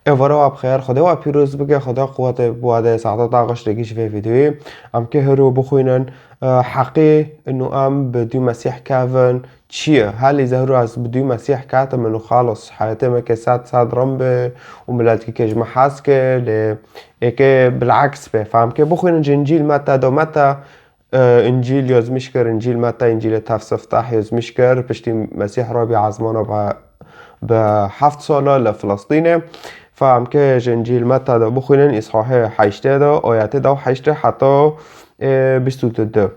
افرا بخیر خدا و پیروز بگه خدا قوت بواده ساعتات آغاش رگیش في فيديوي ام که هرو بخوینن حقی انه ام بدو مسیح كافن چیه هل اذا هرو از بدو مسیح كاتم منو خالص حياتي ما كسات صاد رمبه وملاد كي كجمع حاسكه ايكي بالعكس به فهم که بخوینن انجيل متى دو متى انجيل يزمشكر انجيل متى انجيل تفسفتح يزمشكر بشتي مسيح رابي عزمانه بحفت ساله لفلسطينه فهم که انجیل متى دا بخونن اصحاح حيشته دا آياته دا حيشته حتى بستوتده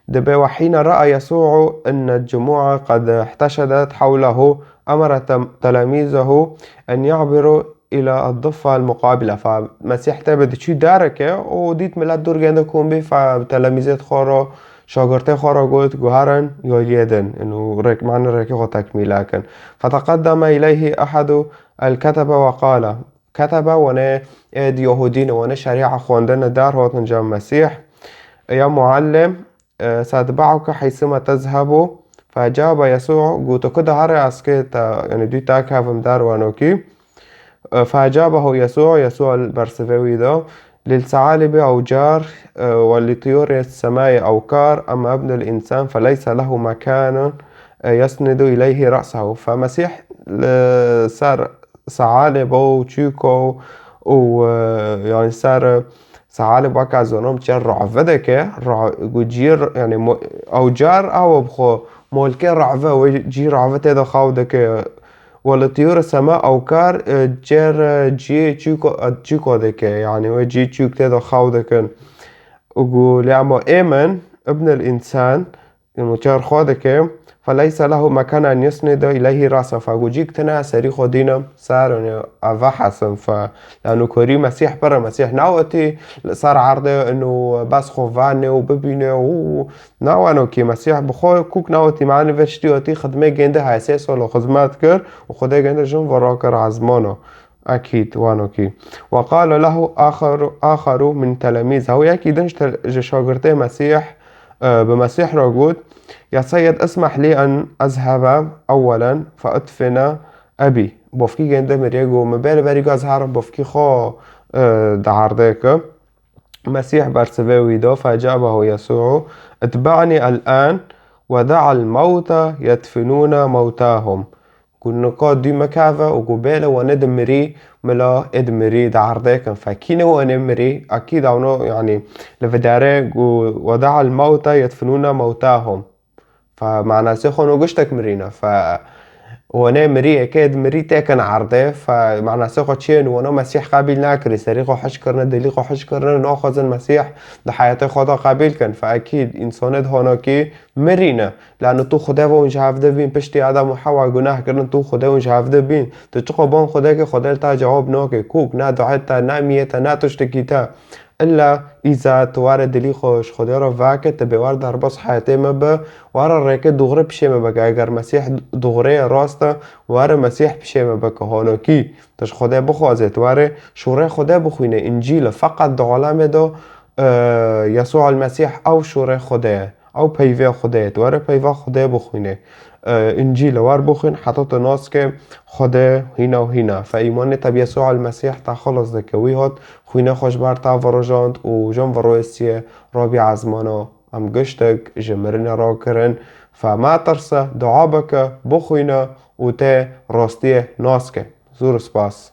دبي وحين رأى يسوع أن الجموع قد احتشدت حوله أمر تلاميذه أن يعبروا إلى الضفة المقابلة فمسيح تبدي شو داركه وديت ملاد دور جنده كون بي فتلاميذات خارا شاگرته خارا قلت جوهرا يليدن إنه رك معنى ركيه تكميل لكن فتقدم إليه أحد الكتبة وقال كتبة وانا اد يهودين وانا شريعة خواندن دار هاتن جام مسيح يا معلم سأتبعك حيثما تذهب فأجاب يسوع قلت كده هري أسكيت يعني دي تاكهفم دار وانوكي فأجابه يسوع البرسفوي ده للثعالب أوجار ولطيور السماء أوكار أما ابن الإنسان فليس له مكان يسند إليه رأسه فمسيح صار ثعالب وتشيكو ويعني صار ثعالب وكا زونم تشار رعفده كه وجير يعني أوجار أو بخو مولكي رعفه وجي رعفه تدا خاوده كه ولطيور السماء أوكار جير جي تشيكو دكه يعني وجي تشيك تدا خاوده كن وقول يعمو إيمن ابن الإنسان المتشار خودك فليس له مكان أن يسند إليه رأسه فأجيك تنا سريخ دينا صار يعني أفحسن لأنه كوري مسيح برا مسيح ناوتي صار عرضه إنه بس خوفاني وببينه ناوانو كي مسيح بخو كوك ناوتي معنا فشتيوتي خدمة جنده هاسيس ولا خدمات كر وخده جنده جن وراكر عزمانه أكيد وانوكي وقال له آخر من تلاميذه يكيدنش شاگرده مسيح بمسيح راجود يا سيد اسمح لي أن أذهب أولا فأدفن أبي بوفكي جنده مريجو مبالي بريجو أزهر بوفكي خو دعردك مسيح برسفاوي دو فأجابه يسوع اتبعني الآن ودع الموتى يدفنون موتاهم كنا قاد دي مكافة وقبالة وندمري ملا ادمري دعردكن فكينه ونمري أكيد أونو يعني لفداري ودع الموتى يدفنون موتاهم فمعنى سيخونو قشتك مرينا وانا مري اكيد مري تاكن عرضه فمعنى سيخو تشين وانا مسيح قابل ناكري سريخو حشكرنا دليخو حشكرنا ناخذ المسيح لحياته خدا قابل كان فاكيد انسانت هناكي مرينا لانه تو خدا و اونجا هفته بین پشتی آدم و حوا گناه کردن تو خدا اونجا هفته بین تو چقا بان خدا که خدا تا جواب ناکه کوک نه دعایتا نه میتا نه تشتکیتا إلا إذا توارد دلي خوش خدا را واقع تبوار در بس حياتي مبا وارا ريكي دغري بشي مبا اگر مسيح دغري راستا وارا مسيح بشي مبا كهانو كي تش خدا بخوازت وارا شوري خدا بخوينه انجيل فقط دعالم دو يسوع المسيح او شوري خدا او بيوه خدا وارا بيوه خدا بخوينه انجيل وار بخين حطت ناس که خدا هنا و هنا فايمان تب يسوع المسيح تا خلص دكوي هات خوينه خوش بار تا وراجاند و جان وروسيه رابي عزمانا هم قشتك جمرنا راكرن فما ترسى دعابك بخوينه و تا راستيه ناسك زور سپاس